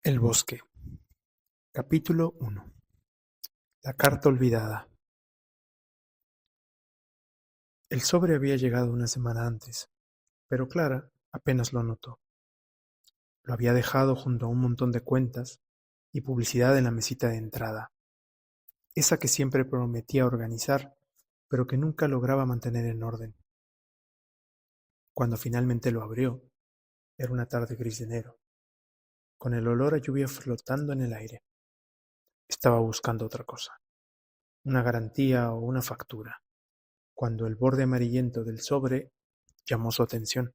El bosque. Capítulo 1. La carta olvidada. El sobre había llegado una semana antes, pero Clara apenas lo notó. Lo había dejado junto a un montón de cuentas y publicidad en la mesita de entrada, esa que siempre prometía organizar, pero que nunca lograba mantener en orden. Cuando finalmente lo abrió, era una tarde gris de enero, con el olor a lluvia flotando en el aire. Estaba buscando otra cosa, una garantía o una factura, cuando el borde amarillento del sobre llamó su atención.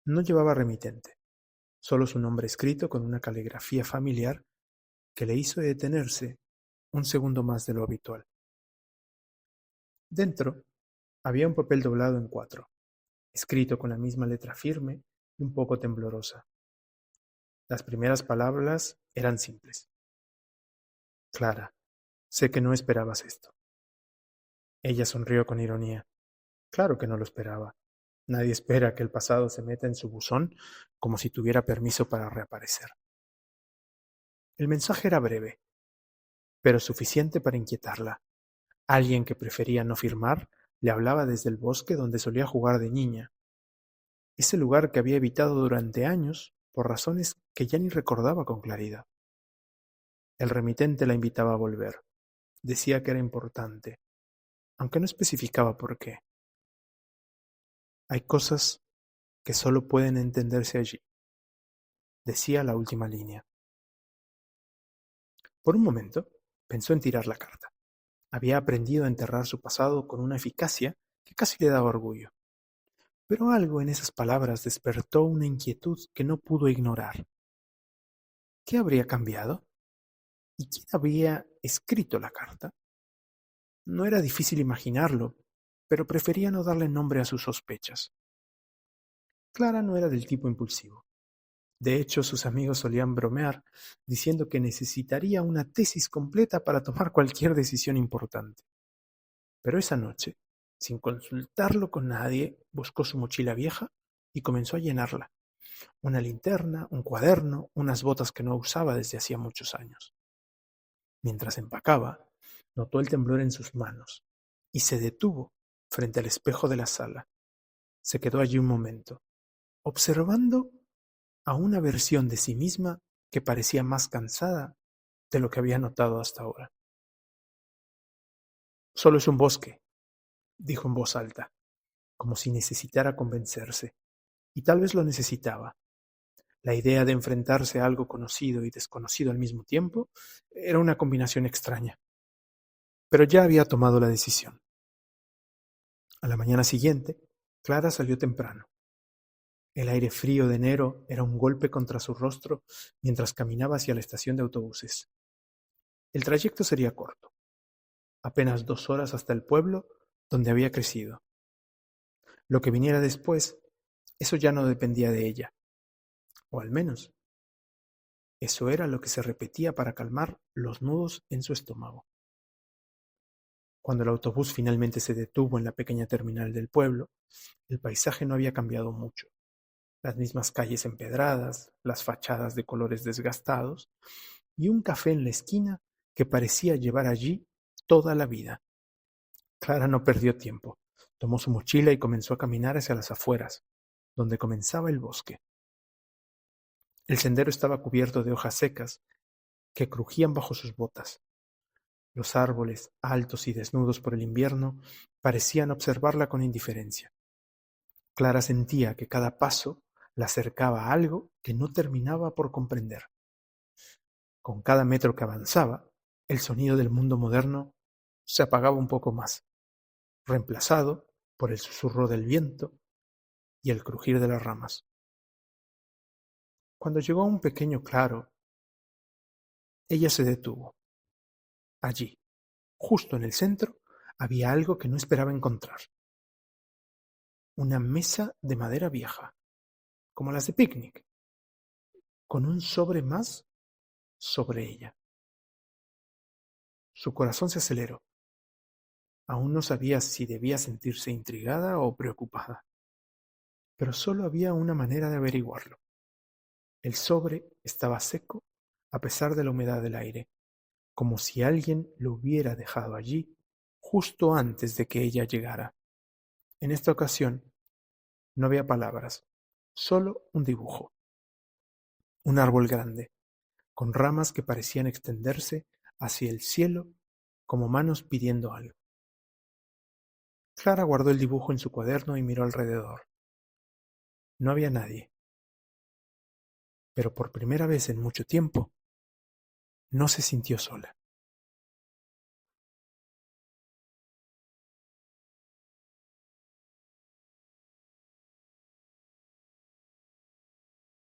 No llevaba remitente, solo su nombre escrito con una caligrafía familiar que le hizo detenerse un segundo más de lo habitual. Dentro había un papel doblado en cuatro, escrito con la misma letra firme y un poco temblorosa. Las primeras palabras eran simples. Clara, sé que no esperabas esto. Ella sonrió con ironía. Claro que no lo esperaba. Nadie espera que el pasado se meta en su buzón como si tuviera permiso para reaparecer. El mensaje era breve, pero suficiente para inquietarla. Alguien que prefería no firmar le hablaba desde el bosque donde solía jugar de niña, ese lugar que había evitado durante años por razones que ya ni recordaba con claridad. El remitente la invitaba a volver. Decía que era importante, aunque no especificaba por qué. Hay cosas que solo pueden entenderse allí, decía la última línea. Por un momento, pensó en tirar la carta. Había aprendido a enterrar su pasado con una eficacia que casi le daba orgullo. Pero algo en esas palabras despertó una inquietud que no pudo ignorar. ¿Qué habría cambiado? ¿Y quién había escrito la carta? No era difícil imaginarlo, pero prefería no darle nombre a sus sospechas. Clara no era del tipo impulsivo. De hecho, sus amigos solían bromear, diciendo que necesitaría una tesis completa para tomar cualquier decisión importante. Pero esa noche, sin consultarlo con nadie, buscó su mochila vieja y comenzó a llenarla. Una linterna, un cuaderno, unas botas que no usaba desde hacía muchos años. Mientras empacaba, notó el temblor en sus manos y se detuvo frente al espejo de la sala. Se quedó allí un momento, observando a una versión de sí misma que parecía más cansada de lo que había notado hasta ahora. Solo es un bosque, dijo en voz alta, como si necesitara convencerse, y tal vez lo necesitaba. La idea de enfrentarse a algo conocido y desconocido al mismo tiempo era una combinación extraña, pero ya había tomado la decisión. A la mañana siguiente, Clara salió temprano. El aire frío de enero era un golpe contra su rostro mientras caminaba hacia la estación de autobuses. El trayecto sería corto, apenas 2 horas hasta el pueblo donde había crecido. Lo que viniera después, eso ya no dependía de ella, o al menos, eso era lo que se repetía para calmar los nudos en su estómago. Cuando el autobús finalmente se detuvo en la pequeña terminal del pueblo, el paisaje no había cambiado mucho. Las mismas calles empedradas, las fachadas de colores desgastados y un café en la esquina que parecía llevar allí toda la vida. Clara no perdió tiempo. Tomó su mochila y comenzó a caminar hacia las afueras, donde comenzaba el bosque. El sendero estaba cubierto de hojas secas que crujían bajo sus botas. Los árboles, altos y desnudos por el invierno, parecían observarla con indiferencia. Clara sentía que cada paso la acercaba a algo que no terminaba por comprender. Con cada metro que avanzaba, el sonido del mundo moderno se apagaba un poco más, reemplazado por el susurro del viento y el crujir de las ramas. Cuando llegó a un pequeño claro, ella se detuvo. Allí, justo en el centro, había algo que no esperaba encontrar. Una mesa de madera vieja, como las de picnic, con un sobre más sobre ella. Su corazón se aceleró. Aún no sabía si debía sentirse intrigada o preocupada, pero solo había una manera de averiguarlo. El sobre estaba seco a pesar de la humedad del aire, como si alguien lo hubiera dejado allí justo antes de que ella llegara. En esta ocasión no había palabras, solo un dibujo. Un árbol grande, con ramas que parecían extenderse hacia el cielo como manos pidiendo algo. Clara guardó el dibujo en su cuaderno y miró alrededor. No había nadie, pero por primera vez en mucho tiempo no se sintió sola.